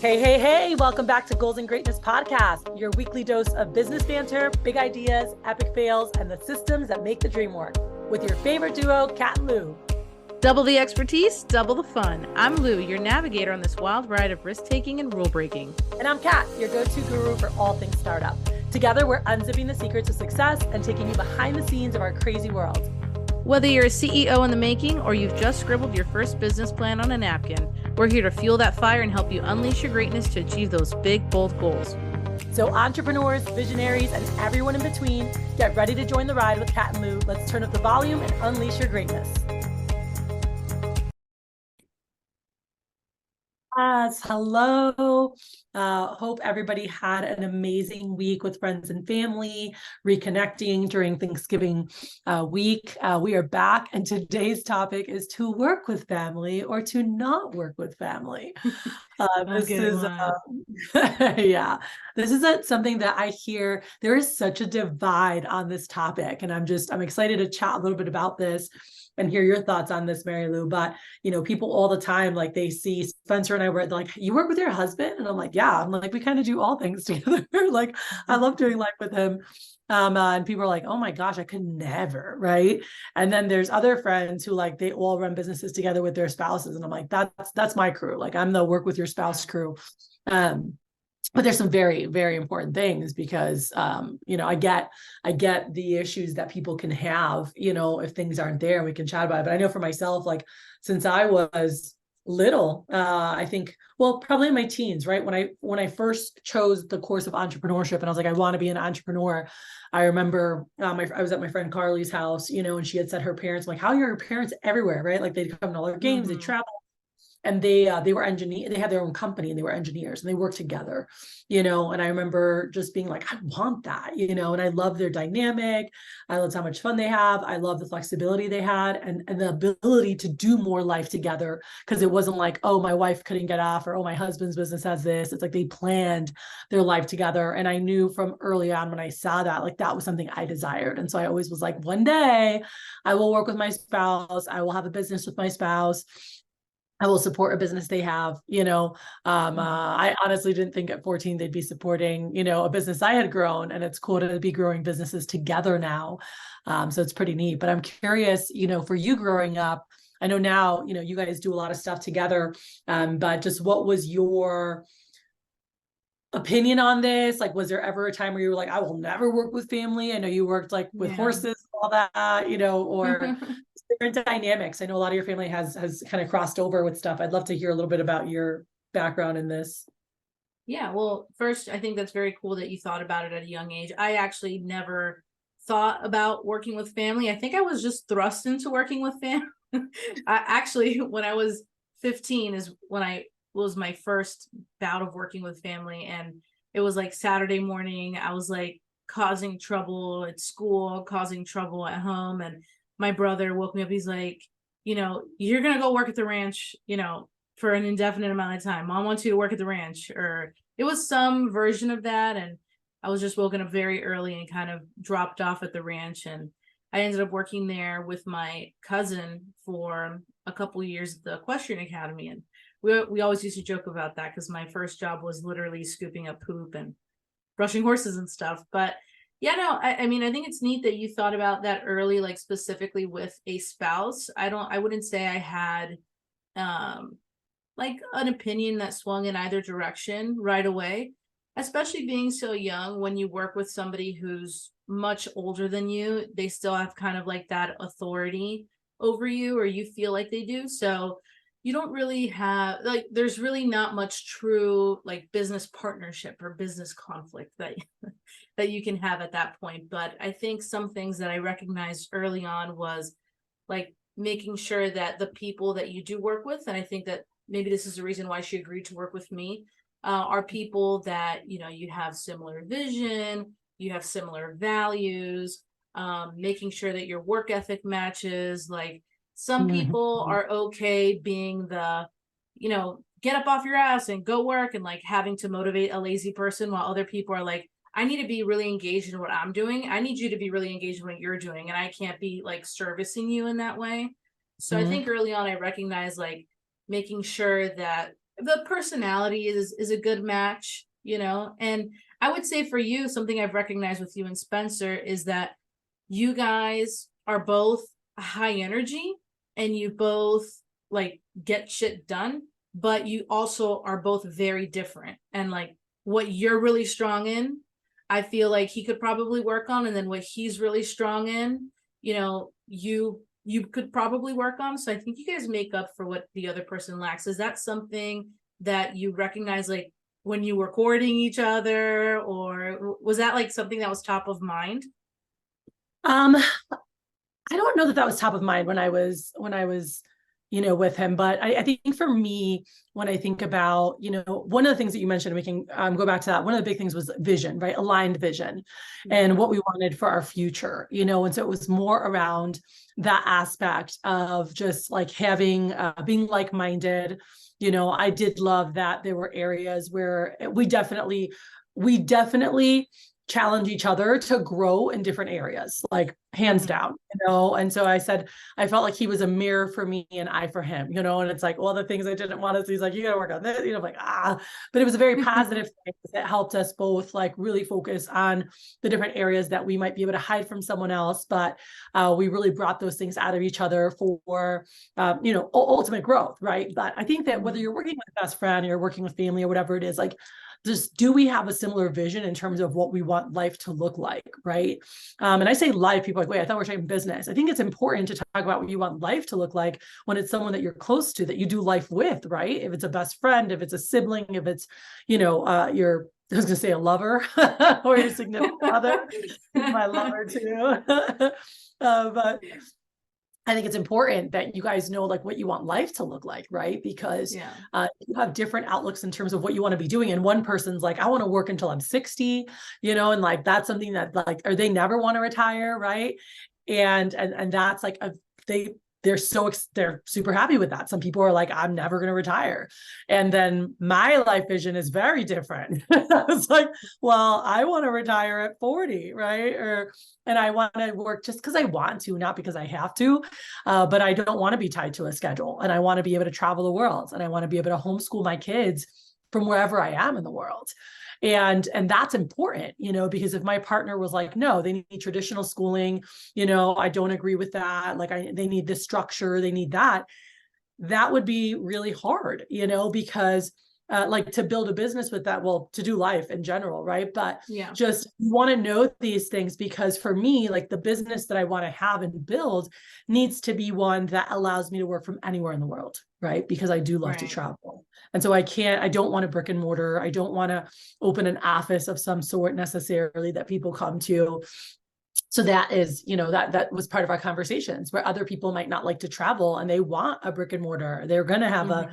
Hey, hey, hey, welcome back to Goals and Greatness Podcast, your weekly dose of business banter, big ideas, epic fails, and the systems that make the dream work. With your favorite duo, Kat and Lou. Double the expertise, double the fun. I'm Lou, your navigator on this wild ride of risk-taking and rule-breaking. And I'm Kat, your go-to guru for all things startup. Together, we're unzipping the secrets of success and taking you behind the scenes of our crazy world. Whether you're a CEO in the making or you've just scribbled your first business plan on a napkin, we're here to fuel that fire and help you unleash your greatness to achieve those big, bold goals. So entrepreneurs, visionaries, and everyone in between, get ready to join the ride with Kat and Lou. Let's turn up the volume and unleash your greatness. Yes, hello. Hope everybody had an amazing week with friends and family, reconnecting during Thanksgiving week. We are back, and today's topic is to work with family or to not work with family. This is, yeah, this isn't something that I hear. There is such a divide on this topic, and I'm excited to chat a little bit about this and hear your thoughts on this, Mary Lou. But people all the time, like they see Spencer and I were like, you work with your husband? And I'm like, yeah. I'm like, we kind of do all things together. Like, I love doing life with him. And people are like, oh my gosh, I could never, right? And then there's other friends who like they all run businesses together with their spouses. And I'm like, that's my crew. Like I'm the work with your spouse crew. But there's some very, very important things because I get the issues that people can have, if things aren't there, and we can chat about it. But I know for myself, like since I was little, I think, well, probably in my teens, right? When I first chose the course of entrepreneurship and I was like, I want to be an entrepreneur. I remember I was at my friend Carly's house, and she had said her parents, like, how are your parents everywhere, right? Like they'd come to all their games, they'd travel. And they were engineers. They had their own company and they were engineers and they worked together, and I remember just being like, I want that, and I love their dynamic. I loved how much fun they have. I love the flexibility they had and the ability to do more life together. Cause it wasn't like, oh, my wife couldn't get off or, oh, my husband's business has this. It's like they planned their life together. And I knew from early on when I saw that, like that was something I desired. And so I always was like, one day I will work with my spouse. I will have a business with my spouse. I will support a business they have, I honestly didn't think at 14 they'd be supporting, a business I had grown, and it's cool to be growing businesses together now. So it's pretty neat, but I'm curious, for you growing up, I know now, you guys do a lot of stuff together, but just what was your opinion on this? Like, was there ever a time where you were like, I will never work with family? I know you worked like with horses, all that, or different dynamics. I know a lot of your family has kind of crossed over with stuff. I'd love to hear a little bit about your background in this. Yeah, well, first, I think that's very cool that you thought about it at a young age. I actually never thought about working with family. I think I was just thrust into working with family. When I was 15 is when I was my first bout of working with family. And it was like Saturday morning. I was like causing trouble at school, causing trouble at home. And my brother woke me up. He's like, you're going to go work at the ranch, for an indefinite amount of time. Mom wants you to work at the ranch. Or it was some version of that. And I was just woken up very early and kind of dropped off at the ranch. And I ended up working there with my cousin for a couple of years at the Equestrian Academy. And we always used to joke about that because my first job was literally scooping up poop and brushing horses and stuff. But yeah, no, I mean, I think it's neat that you thought about that early, like specifically with a spouse. I wouldn't say I had like an opinion that swung in either direction right away, especially being so young. When you work with somebody who's much older than you, they still have kind of like that authority over you, or you feel like they do. So you don't really have like, there's really not much true like business partnership or business conflict that that you can have at that point. But I think some things that I recognized early on was like making sure that the people that you do work with, and I think that maybe this is the reason why she agreed to work with me, are people that, you have similar vision, you have similar values, making sure that your work ethic matches. Like some people are okay being the, get up off your ass and go work and like having to motivate a lazy person, while other people are like, I need to be really engaged in what I'm doing. I need you to be really engaged in what you're doing. And I can't be like servicing you in that way. So I think early on, I recognized like making sure that the personality is a good match, you know. And I would say for you, something I've recognized with you and Spencer is that you guys are both high energy and you both like get shit done, but you also are both very different. And like what you're really strong in, I feel like he could probably work on, and then what he's really strong in, you know, you could probably work on. So I think you guys make up for what the other person lacks. Is that something that you recognize, like when you were courting each other, or was that like something that was top of mind? Um, I don't know that that was top of mind when I was, with him. But I think for me, when I think about, one of the things that you mentioned, we can go back to that. One of the big things was vision, right? Aligned vision and what we wanted for our future, and so it was more around that aspect of just like having, being like-minded. I did love that there were areas where we definitely challenge each other to grow in different areas, like hands down, And so I said, I felt like he was a mirror for me and I for him, and it's like, well, the things I didn't want to see, he's like, you got to work on this, like, but it was a very positive thing that helped us both like really focus on the different areas that we might be able to hide from someone else. But we really brought those things out of each other for, ultimate growth. Right. But I think that whether you're working with a best friend or you're working with family or whatever it is, like, just do we have a similar vision in terms of what we want life to look like, right? And I say life, people are like, wait, I thought we were talking business. I think it's important to talk about what you want life to look like when it's someone that you're close to, that you do life with, right? If it's a best friend, if it's a sibling, if it's, your, I was going to say a lover or your significant other. My lover too. But I think it's important that you guys know like what you want life to look like, right? Because you have different outlooks in terms of what you want to be doing. And one person's like, I want to work until I'm 60, and like that's something that like, or they never want to retire, right? And that's like they're super happy with that. Some people are like, I'm never going to retire. And then my life vision is very different. I was like, well, I want to retire at 40, right? And I want to work just because I want to, not because I have to. But I don't want to be tied to a schedule. And I want to be able to travel the world. And I want to be able to homeschool my kids from wherever I am in the world. And that's important, because if my partner was like, no, they need traditional schooling, I don't agree with that. Like they need this structure, they need that. That would be really hard, because like to build a business with that, well, to do life in general, right? But just want to know these things, because for me, like the business that I want to have and build needs to be one that allows me to work from anywhere in the world, right? Because I do love to travel. And so I don't want a brick and mortar. I don't want to open an office of some sort necessarily that people come to. So that is, that was part of our conversations, where other people might not like to travel and they want a brick and mortar. They're going to have a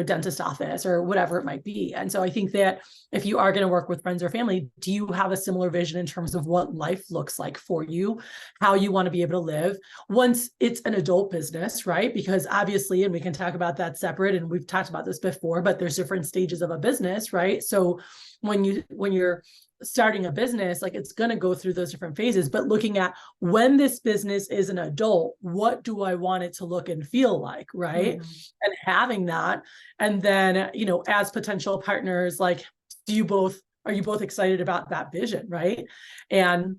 dentist office or whatever it might be. And so I think that if you are going to work with friends or family, do you have a similar vision in terms of what life looks like for you, how you want to be able to live once it's an adult business, right? Because obviously, and we can talk about that separate, and we've talked about this before, but there's different stages of a business, right? So when you're starting a business, like it's going to go through those different phases, but looking at when this business is an adult, what do I want it to look and feel like, right? And having that, and then, as potential partners, like, are you both excited about that vision, right? And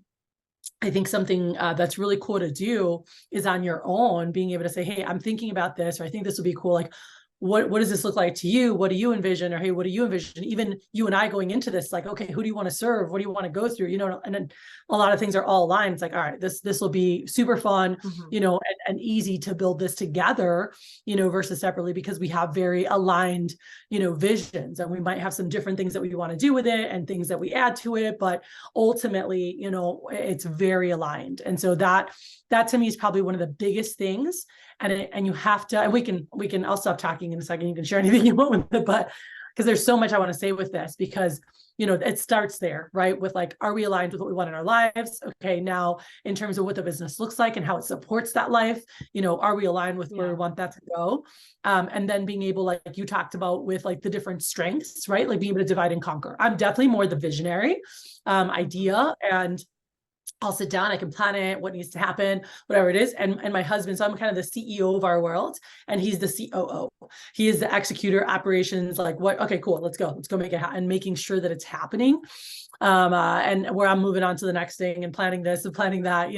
I think something that's really cool to do is on your own, being able to say, hey, I'm thinking about this, or I think this would be cool. Like, what does this look like to you? What do you envision? Or, hey, what do you envision? Even you and I going into this, like, okay, who do you want to serve? What do you want to go through? And then a lot of things are all aligned. It's like, all right, this will be super fun, and easy to build this together, versus separately, because we have very aligned, visions, and we might have some different things that we want to do with it and things that we add to it. But ultimately, it's very aligned. And so that to me is probably one of the biggest things. And you have to, and we can, I'll stop talking in a second. You can share anything you want with it, but because there's so much I want to say with this, because, it starts there, right? With like, are we aligned with what we want in our lives? Okay. Now, in terms of what the business looks like and how it supports that life, are we aligned with where we want that to go? And then being able, like you talked about with like the different strengths, right? Like being able to divide and conquer. I'm definitely more the visionary idea. And I'll sit down, I can plan it, what needs to happen, whatever it is. And my husband, so I'm kind of the CEO of our world, and he's the COO. He is the executor, operations, like what, okay, cool, let's go make it happen, and making sure that it's happening. And where I'm moving on to the next thing and planning this and planning that,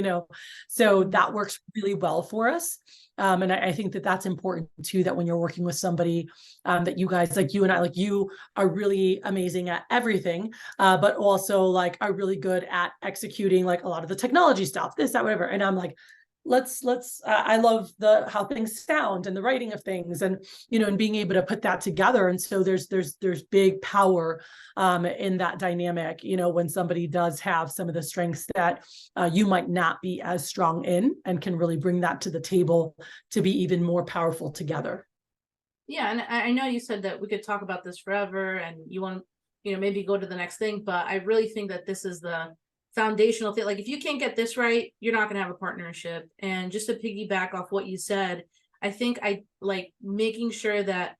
so that works really well for us. And I think that that's important too, that when you're working with somebody, that you guys, like you and I, like you are really amazing at everything, but also like are really good at executing like a lot of the technology stuff, this, that, whatever. And I'm like, let's I love how things sound and the writing of things, and and being able to put that together. And so there's big power in that dynamic, when somebody does have some of the strengths that you might not be as strong in, and can really bring that to the table to be even more powerful together. Yeah, and I know you said that we could talk about this forever, and you want maybe go to the next thing, but I really think that this is the foundational thing. Like, if you can't get this right, you're not going to have a partnership. And just to piggyback off what you said, I think I like making sure that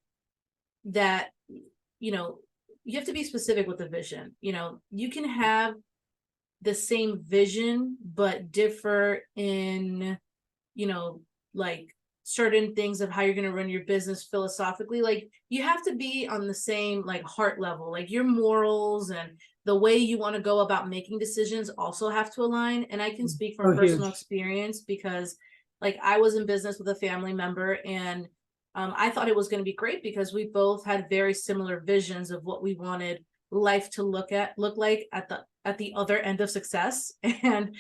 you have to be specific with the vision. You can have the same vision but differ in like certain things of how you're going to run your business philosophically. Like, you have to be on the same like heart level, like your morals and the way you want to go about making decisions also have to align. And I can speak from personal experience, because like I was in business with a family member, and I thought it was going to be great because we both had very similar visions of what we wanted life to look like at the other end of success. And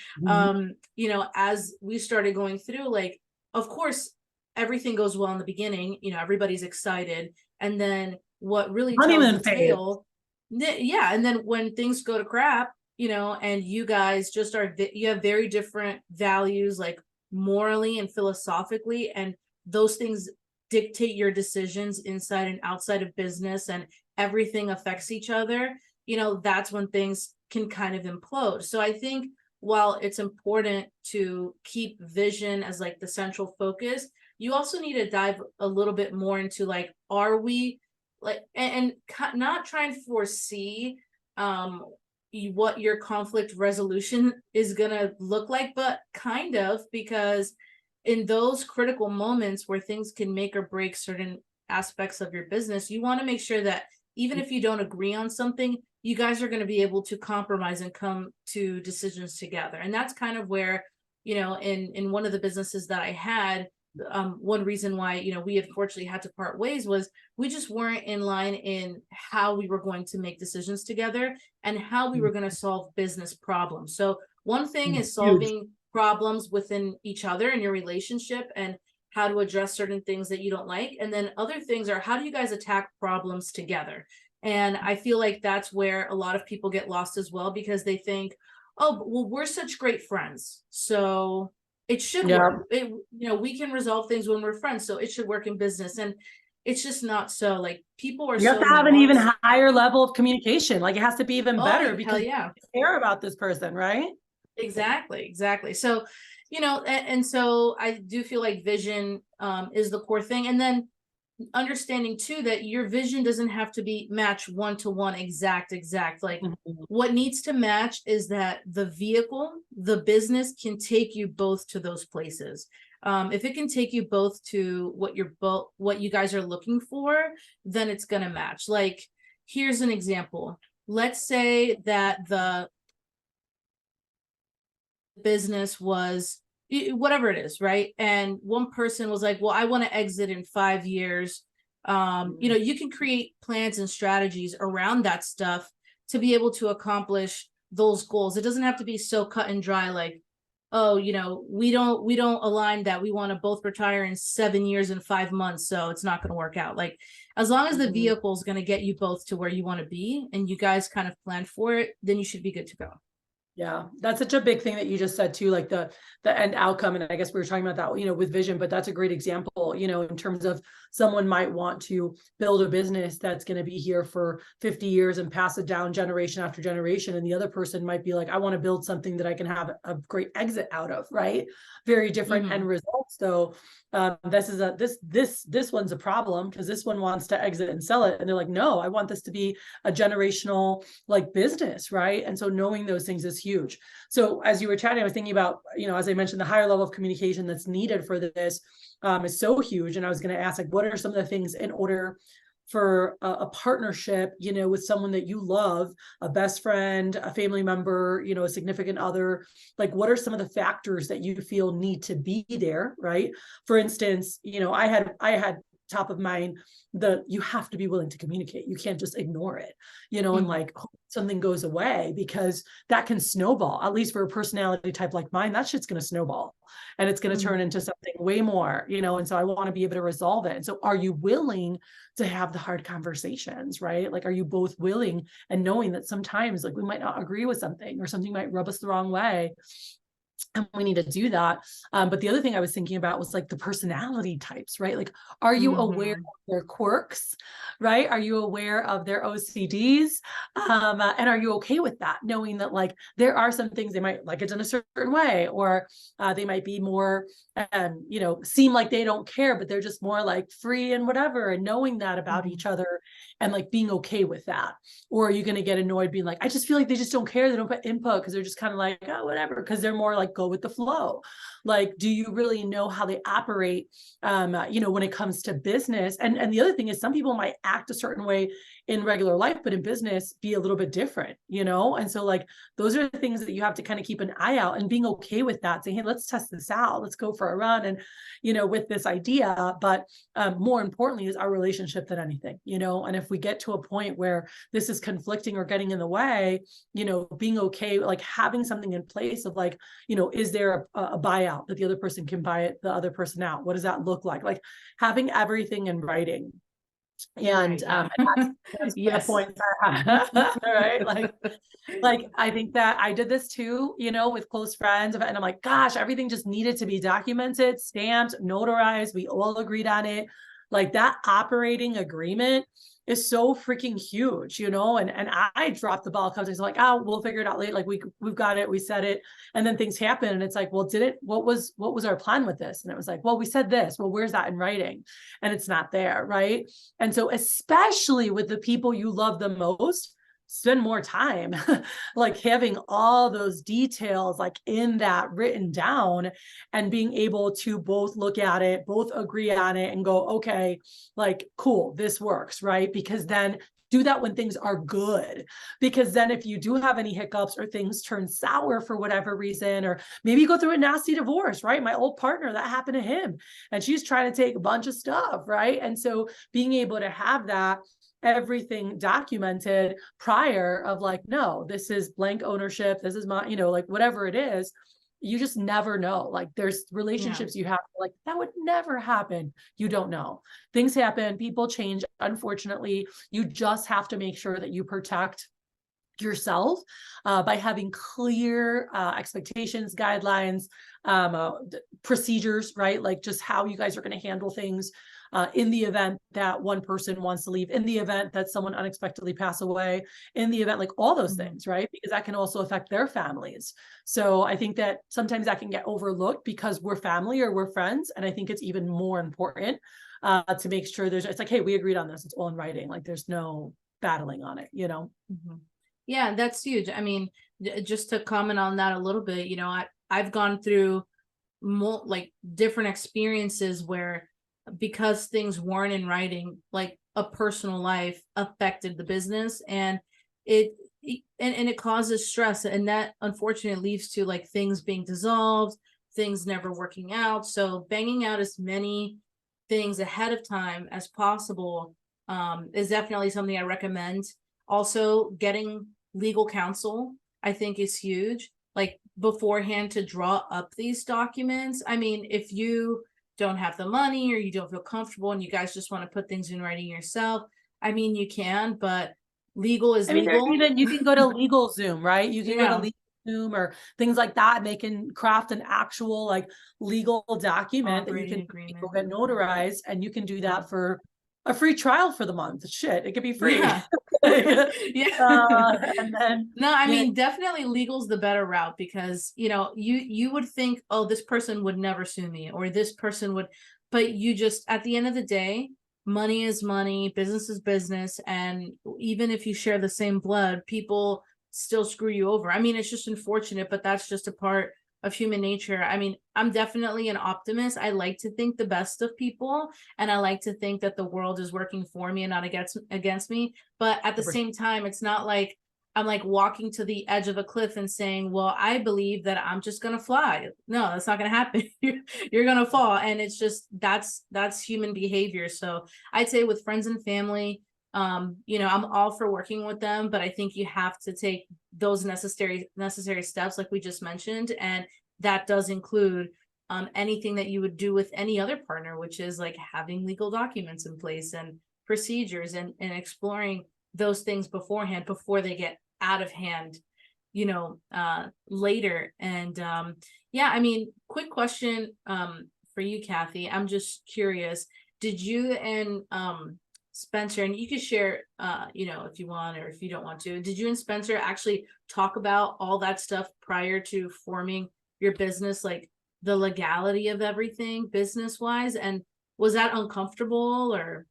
as we started going through, like, of course everything goes well in the beginning, everybody's excited, and then what really tells the tale, yeah, and then when things go to crap, and you guys just you have very different values, like morally and philosophically, and those things dictate your decisions inside and outside of business, and everything affects each other, that's when things can kind of implode. So I think while it's important to keep vision as like the central focus, you also need to dive a little bit more into like, are we like, and not try and foresee what your conflict resolution is gonna look like, but kind of, because in those critical moments where things can make or break certain aspects of your business, you want to make sure that even if you don't agree on something, you guys are going to be able to compromise and come to decisions together. And that's kind of where, in one of the businesses that I had, one reason why, we unfortunately had to part ways was we just weren't in line in how we were going to make decisions together and how we were going to solve business problems. So one thing is solving problems within each other and your relationship, and how to address certain things that you don't like. And then other things are, how do you guys attack problems together? And I feel like that's where a lot of people get lost as well, because they think, oh, well, we're such great friends, so it should work. We can resolve things when we're friends, so it should work in business. And it's just not so. Like, people are, you have to have an even higher level of communication. Like, it has to be even better, because you care about this person, right? Exactly. So, and so I do feel like vision is the core thing. And then understanding too that your vision doesn't have to be match one-to-one exact. Like, what needs to match is that the vehicle, the business, can take you both to those places. If it can take you both to what you guys are looking for, then it's gonna match. Like, here's an example. Let's say that the business was whatever it is, right? And one person was like, well, I want to exit in 5 years. You can create plans and strategies around that stuff to be able to accomplish those goals. It doesn't have to be so cut and dry, like, oh, we don't align that we want to both retire in 7 years and 5 months, so it's not going to work out. Like, as long as the vehicle is going to get you both to where you want to be, and you guys kind of plan for it, then you should be good to go. Yeah, that's such a big thing that you just said too, like the end outcome. And I guess we were talking about that, with vision, but that's a great example, in terms of someone might want to build a business that's going to be here for 50 years and pass it down generation after generation. And the other person might be like, I want to build something that I can have a great exit out of, right? Very different end results. So this one's a problem because this one wants to exit and sell it. And they're like, no, I want this to be a generational like business, right? And so knowing those things is huge. So as you were chatting, I was thinking about, as I mentioned, the higher level of communication that's needed for this is so huge. And I was going to ask, like, what are some of the things in order for a partnership, with someone that you love, a best friend, a family member, a significant other, like what are some of the factors that you feel need to be there, right? For instance, I had top of mind you have to be willing to communicate. You can't just ignore it, and like hope something goes away, because that can snowball. At least for a personality type like mine, that shit's going to snowball and it's going to turn into something way more, and so I want to be able to resolve it. And so are you willing to have the hard conversations, right? Like, are you both willing and knowing that sometimes like we might not agree with something or something might rub us the wrong way, and we need to do that. But the other thing I was thinking about was like the personality types, right? Like, are you aware of their quirks, right? Are you aware of their OCDs? And are you okay with that? Knowing that like there are some things they might like it in a certain way, or they might be more, seem like they don't care, but they're just more like free and whatever. And knowing that about each other and like being okay with that. Or are you going to get annoyed being like, I just feel like they just don't care. They don't put input because they're just kind of like, oh, whatever. Because they're more like go with the flow. Like, do you really know how they operate, when it comes to business? And the other thing is some people might act a certain way in regular life, but in business be a little bit different, And so like, those are the things that you have to kind of keep an eye out and being okay with that. Saying, hey, let's test this out. Let's go for a run. And, with this idea, but more importantly is our relationship than anything, and if we get to a point where this is conflicting or getting in the way, being okay, like having something in place of like, is there a buyout that the other person can buy it, the other person out? What does that look like? Like having everything in writing. And that's yes. the point right? Like I think that I did this too, with close friends, and I'm like, gosh, everything just needed to be documented, stamped, notarized. We all agreed on it. Like that operating agreement is so freaking huge, and I dropped the ball a couple times. I'm like, oh, we'll figure it out later. Like we've got it, we said it, and then things happen, and it's like, well, what was our plan with this? And it was like, well, we said this. Well, where's that in writing? And it's not there, right? And so, especially with the people you love the most, spend more time like having all those details like in that written down, and being able to both look at it, both agree on it, and go, okay, like cool, this works, right? Because then do that when things are good, because then if you do have any hiccups or things turn sour for whatever reason, or maybe you go through a nasty divorce, right? My old partner, that happened to him, and she's trying to take a bunch of stuff, right? And so being able to have that everything documented prior of like, no, this is blank ownership, this is my, like whatever it is, you just never know. Like there's relationships you have like that would never happen. You don't know. Things happen, people change, unfortunately. You just have to make sure that you protect yourself by having clear expectations, guidelines, procedures, right? Like just how you guys are going to handle things in the event that one person wants to leave, in the event that someone unexpectedly pass away, in the event, like all those things, right? Because that can also affect their families. So I think that sometimes that can get overlooked because we're family or we're friends. And I think it's even more important to make sure it's like, hey, we agreed on this. It's all in writing. Like there's no battling on it, Yeah, that's huge. I mean, just to comment on that a little bit, I've gone through like different experiences where because things weren't in writing, like a personal life affected the business, and it causes stress, and that unfortunately leads to like things being dissolved, things never working out. So banging out as many things ahead of time as possible is definitely something I recommend. Also, getting legal counsel, I think, is huge. Like beforehand to draw up these documents. I mean, if you don't have the money or you don't feel comfortable and you guys just want to put things in writing yourself, I mean, you can, but legal is legal. Even you can go to LegalZoom, right? You can go to LegalZoom or things like that, and they can craft an actual like legal document that you can get notarized, and you can do that for a free trial for the month. Shit, it could be free. Yeah. And then no, I mean, definitely legal's the better route, because you would think, oh, this person would never sue me, or this person would, but you just, at the end of the day, money is money, business is business. And even if you share the same blood, people still screw you over. I mean, it's just unfortunate, but that's just a part of human nature. I mean, I'm definitely an optimist. I like to think the best of people, and I like to think that the world is working for me and not against me. But at the same time, it's not like I'm like walking to the edge of a cliff and saying, well, I believe that I'm just going to fly. No, that's not going to happen. You're going to fall. And it's just, that's human behavior. So I'd say with friends and family, you know, I'm all for working with them, but I think you have to take those necessary steps like we just mentioned. And that does include anything that you would do with any other partner, which is like having legal documents in place and procedures, and exploring those things beforehand before they get out of hand, you know, later. And yeah, I mean, quick question for you, Kathy. I'm just curious, did you and Spencer, and you could share, you know, if you want or if you don't want to, did you and Spencer actually talk about all that stuff prior to forming your business, like the legality of everything business wise? And was that uncomfortable or?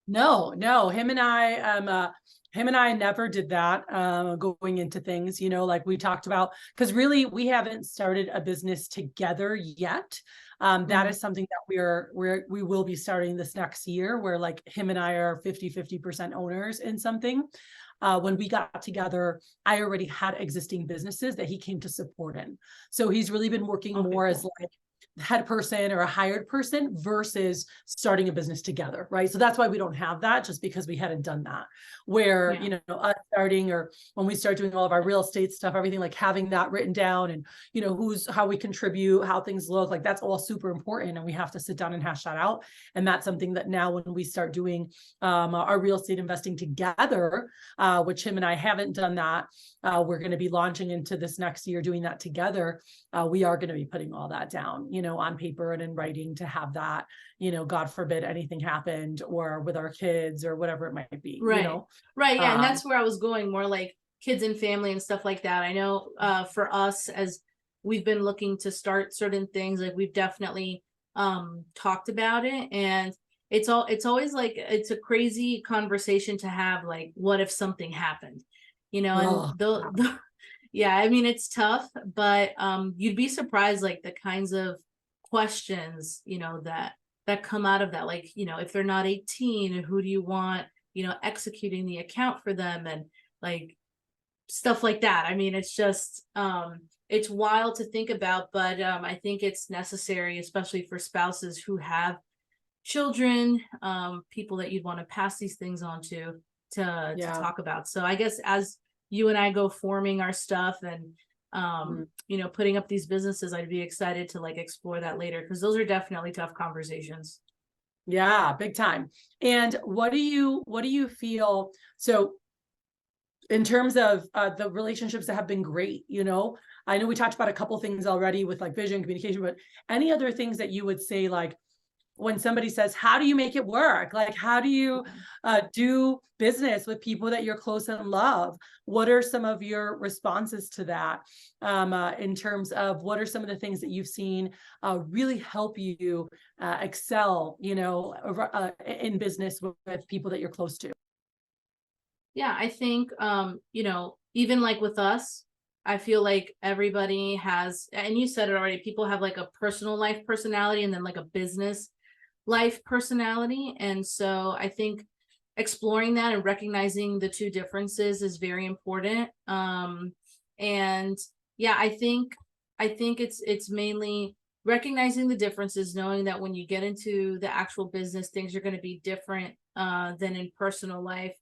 No, him and I never did that, going into things, you know, like we talked about, because really we haven't started a business together yet. That is something that we will be starting this next year, where like him and I are 50% owners in something. When we got together, I already had existing businesses that he came to support in. So he's really been working more as like head person or a hired person versus starting a business together, right? So that's why we don't have that, just because we hadn't done that. Where, you know, us starting, or when we start doing all of our real estate stuff, everything, like having that written down, and, you know, how we contribute, how things look, like that's all super important. And we have to sit down and hash that out. And that's something that now when we start doing our real estate investing together, which him and I haven't done that, we're going to be launching into this next year, doing that together. We are going to be putting all that down, you know, on paper and in writing, to have that, you know, God forbid anything happened, or with our kids or whatever it might be, Right. you know? Right. Yeah. And that's where I was going, more like kids and family and stuff like that. I know for us, as we've been looking to start certain things, like we've definitely talked about it. And it's always like, it's a crazy conversation to have, like, what if something happened, you know? And yeah, I mean, it's tough, but you'd be surprised, like the kinds of questions, you know, that come out of that. Like, you know, if they're not 18, who do you want, you know, executing the account for them, and like stuff like that. I mean, it's just it's wild to think about, but I think it's necessary, especially for spouses who have children, people that you'd want to pass these things on to talk about. So I guess as you and I go forming our stuff and you know, putting up these businesses, I'd be excited to like explore that later, because those are definitely tough conversations. Yeah, big time. And what do you feel? So in terms of the relationships that have been great, you know, I know we talked about a couple things already with like vision, communication, but any other things that you would say, like, when somebody says, how do you make it work? Like, how do you do business with people that you're close and love? What are some of your responses to that, in terms of what are some of the things that you've seen really help you excel, you know, in business with people that you're close to? Yeah, I think you know, even like with us, I feel like everybody has, and you said it already, people have like a personal life personality and then like a business life personality. And so I think exploring that and recognizing the two differences is very important. And yeah, I think it's mainly recognizing the differences, knowing that when you get into the actual business, things are going to be different than in personal life.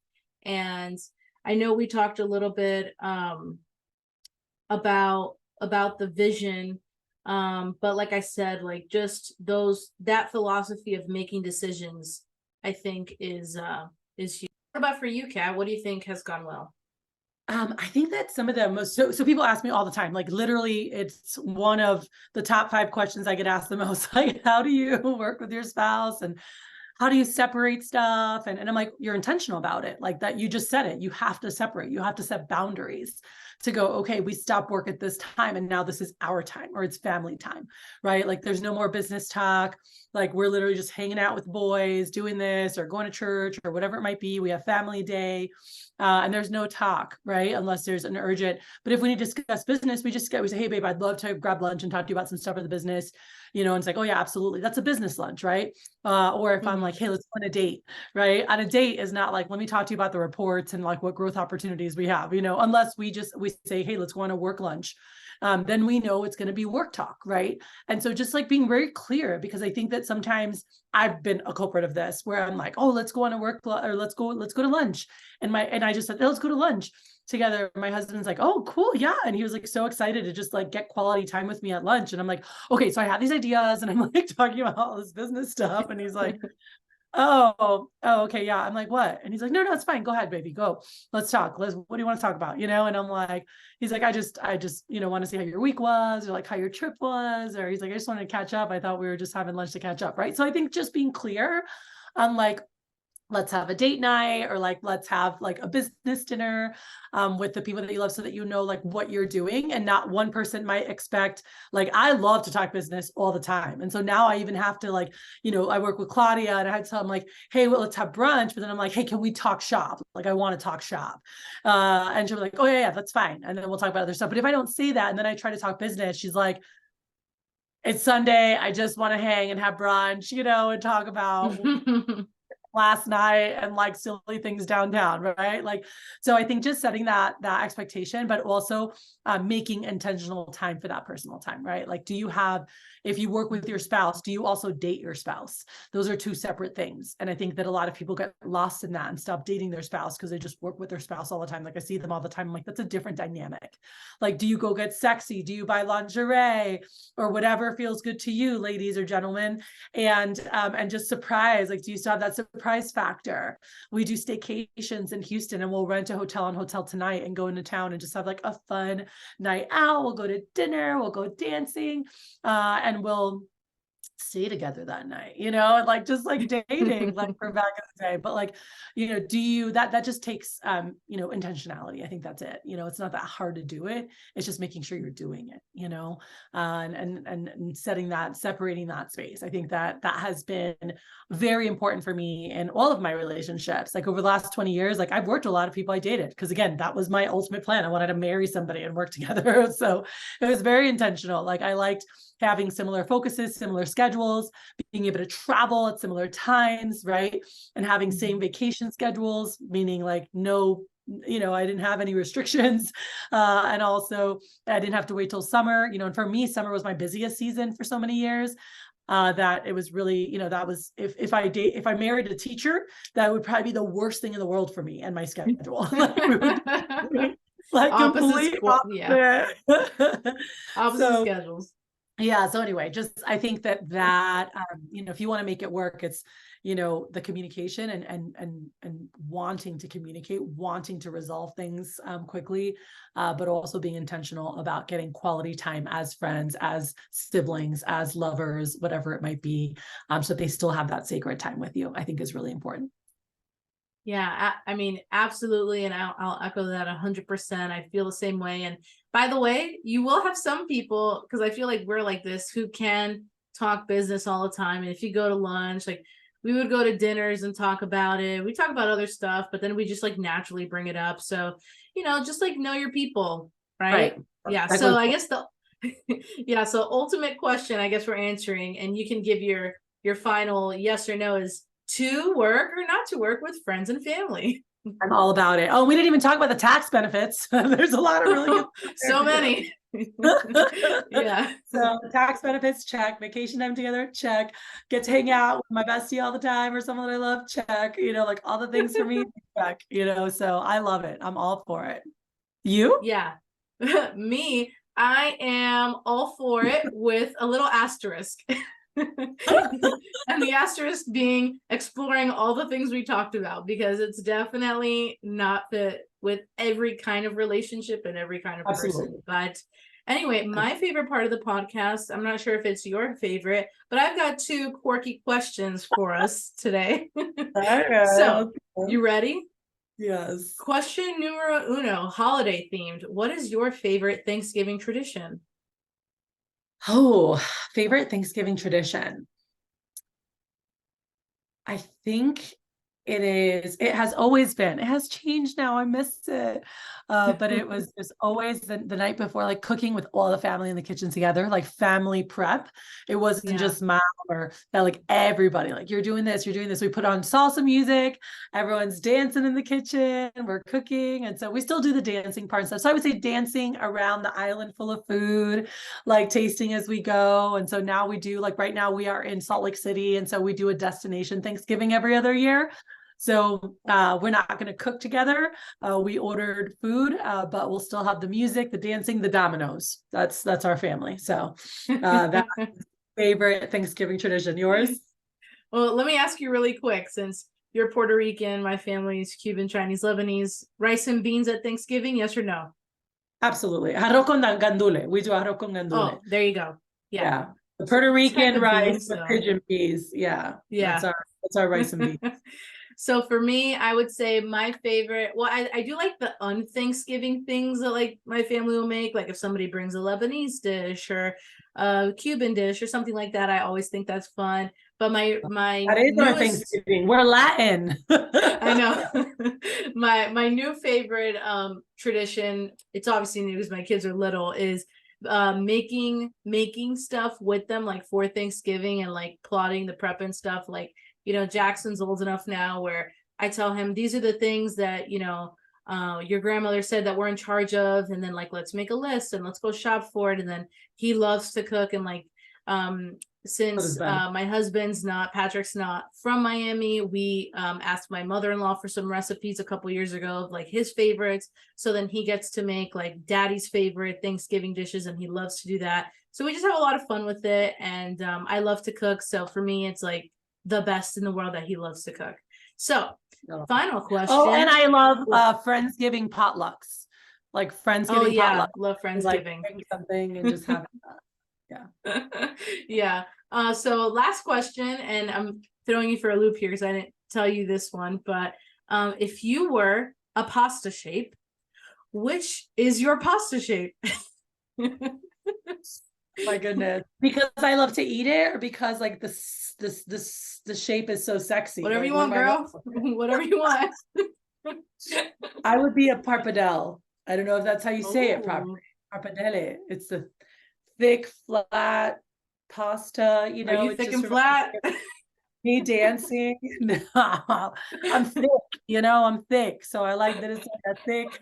And I know we talked a little bit about the vision, but like I said, like just that philosophy of making decisions, I think is huge. What about for you, Kat? What do you think has gone well? I think that some of the most, so people ask me all the time, like literally it's one of the top 5 questions I get asked the most, like, how do you work with your spouse, and how do you separate stuff? And I'm like, you're intentional about it. Like that, you just said it. You have to separate. You have to set boundaries to go, okay, we stop work at this time and now this is our time, or it's family time, right? Like there's no more business talk. like we're literally just hanging out with boys, doing this or going to church or whatever it might be. We have family day, and there's no talk, right? Unless there's an urgent. But if we need to discuss business, we say, hey, babe, I'd love to grab lunch and talk to you about some stuff of the business, and it's like, oh yeah, absolutely. That's a business lunch, right? Or if I'm like, hey, let's go on a date, right? On a date is not like, let me talk to you about the reports and like what growth opportunities we have, unless we say, hey, let's go on a work lunch. Then we know it's going to be work talk, right? And so just like being very clear, because I think that sometimes I've been a culprit of this, where I'm like, oh, let's go on a work or let's go to lunch, and I just said, let's go to lunch together. My husband's like, oh, cool, yeah, and he was like so excited to just like get quality time with me at lunch, and I'm like, okay, so I have these ideas, and I'm like talking about all this business stuff, and he's like, oh, okay, yeah. I'm like, what? And he's like, no, it's fine. Go ahead, baby. Go. Let's talk. What do you want to talk about? And I'm like, he's like, I just, want to see how your week was, or like how your trip was, or he's like, I just wanted to catch up. I thought we were just having lunch to catch up, right? So I think just being clear on like, let's have a date night, or like let's have like a business dinner with the people that you love, so that like what you're doing, and not one person might expect, like I love to talk business all the time, and so now I even have to like, I work with Claudia, and I had to tell him like, hey, well, let's have brunch, but then I'm like, hey, can we talk shop? Like I want to talk shop, and she'll be like, oh yeah, that's fine, and then we'll talk about other stuff. But if I don't say that and then I try to talk business, she's like, it's Sunday, I just want to hang and have brunch, and talk about last night and like silly things downtown, right? Like, so I think just setting that expectation, but also making intentional time for that personal time, right? Like, if you work with your spouse, do you also date your spouse? Those are two separate things. And I think that a lot of people get lost in that and stop dating their spouse because they just work with their spouse all the time. Like I see them all the time. I'm like, that's a different dynamic. Like, do you go get sexy? Do you buy lingerie or whatever feels good to you, ladies or gentlemen? And just surprise, like, do you still have that surprise factor? We do staycations in Houston, and we'll rent a hotel on Hotel Tonight and go into town and just have like a fun night out. We'll go to dinner, we'll go dancing, and we'll stay together that night, and like just like dating like for back in the day. But like, do you that just takes intentionality. I think that's it. It's not that hard to do it. It's just making sure you're doing it, and separating that space. I think that has been very important for me in all of my relationships. Like over the last 20 years, like I've worked with a lot of people I dated, because again, that was my ultimate plan. I wanted to marry somebody and work together. So it was very intentional. Like I liked having similar focuses, similar schedules, being able to travel at similar times, right? And having same vacation schedules, meaning like no, I didn't have any restrictions. And also I didn't have to wait till summer, and for me, summer was my busiest season for so many years. That it was really, that was, if I married a teacher, that would probably be the worst thing in the world for me and my schedule. Like opposite, yeah. Opposite So schedules. Yeah. So anyway, just, I think that, if you want to make it work, it's, the communication and wanting to communicate, wanting to resolve things quickly, but also being intentional about getting quality time as friends, as siblings, as lovers, whatever it might be, so that they still have that sacred time with you, I think is really important. Yeah, I mean, absolutely. And I'll echo that 100%. I feel the same way. And by the way, you will have some people, because I feel like we're like this, who can talk business all the time. And if you go to lunch, like we would go to dinners and talk about it. We talk about other stuff, but then we just like naturally bring it up. So, just like know your people, right? Yeah. So I guess yeah. So ultimate question, I guess we're answering, and you can give your final yes or no, is to work or not to work with friends and family. I'm all about it. Oh, we didn't even talk about the tax benefits. There's a lot of really good so many. Yeah. So tax benefits, check. Vacation time together, check. Get to hang out with my bestie all the time or someone that I love, check. Like all the things for me, check. So I love it. I'm all for it. You? Yeah. Me, I am all for it with a little asterisk. And the asterisk being exploring all the things we talked about, because it's definitely not fit with every kind of relationship and every kind of person. But anyway, my favorite part of the podcast, I'm not sure if it's your favorite, but I've got two quirky questions for us today. So, you ready? Yes. Question numero uno, holiday themed. What is your favorite Thanksgiving tradition? Oh, favorite Thanksgiving tradition. I think it has always been. It has changed now. I miss it. But it was just always the night before, like cooking with all the family in the kitchen together, like family prep. It wasn't Yeah. just mom or that, like everybody, like you're doing this, you're doing this. We put on salsa music, everyone's dancing in the kitchen, we're cooking. And so we still do the dancing part and stuff. So I would say dancing around the island full of food, like tasting as we go. And so now we do, like right now we are in Salt Lake City. And so we do a destination Thanksgiving every other year. So we're not going to cook together. We ordered food, but we'll still have the music, the dancing, the dominoes. That's our family. So that's favorite Thanksgiving tradition. Yours? Well, let me ask you really quick, since you're Puerto Rican, my family's Cuban, Chinese, Lebanese. Rice and beans at Thanksgiving, yes or no? Absolutely. Arroz con gandule. We do arroz con gandule. Oh, there you go. Yeah. Yeah. The Puerto Rican Type of rice beans, with so pigeon peas. Yeah. yeah. That's our rice and beans. So for me, I would say my favorite, well, I do like the un-Thanksgiving things that like my family will make. Like if somebody brings a Lebanese dish or a Cuban dish or something like that, I always think that's fun. But my That is our newest, Thanksgiving. We're Latin. I know, my new favorite tradition, it's obviously new because my kids are little, is making stuff with them, like for Thanksgiving, and like plotting the prep and stuff. Like, Jackson's old enough now where I tell him these are the things that, your grandmother said that we're in charge of, and then like let's make a list and let's go shop for it. And then he loves to cook, and like since my Patrick's not from Miami, we asked my mother-in-law for some recipes a couple years ago of like his favorites. So then he gets to make like daddy's favorite Thanksgiving dishes, and he loves to do that. So we just have a lot of fun with it. And I love to cook. So for me, it's like the best in the world that he loves to cook. So final question. Oh, and I love Friendsgiving potlucks. Like Friendsgiving yeah, potluck. love Friendsgiving. Like something and just have yeah. Yeah. So last question, and I'm throwing you for a loop here because I didn't tell you this one, but if you were a pasta shape, which is your pasta shape? My goodness. Because I love to eat it, or because like the shape is so sexy. Whatever like, you want, girl. Whatever you want. I would be a parpadelle. I don't know if that's how you say it properly. Ooh. Parpadelle. It's the thick, flat pasta, Are you it thick just and flat? me dancing. No, I'm thick, I'm thick. So I like that it's like that thick.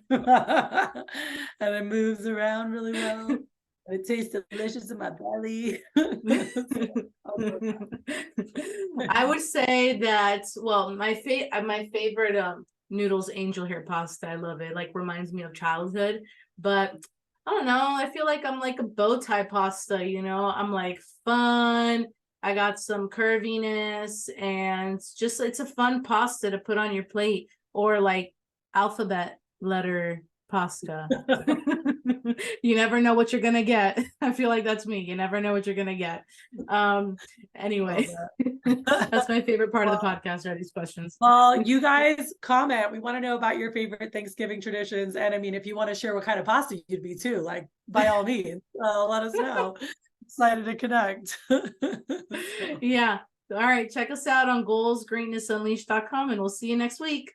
And it moves around really well. And it tastes delicious in my belly. I would say that, well, my favorite noodles angel hair pasta. I love it. Like reminds me of childhood. But I don't know. I feel like I'm like a bow tie pasta, I'm like fun. I got some curviness, and it's a fun pasta to put on your plate, or like alphabet letter pasta. You never know what you're gonna get. I feel like that's me. You never know what you're gonna get. Anyway, that's my favorite part of the podcast are these questions. Well, you guys comment. We want to know about your favorite Thanksgiving traditions. And I mean, if you want to share what kind of pasta you'd be too, like by all means, let us know. Excited to connect. Yeah. All right. Check us out on goalsgreatnessunleashed.com, and we'll see you next week.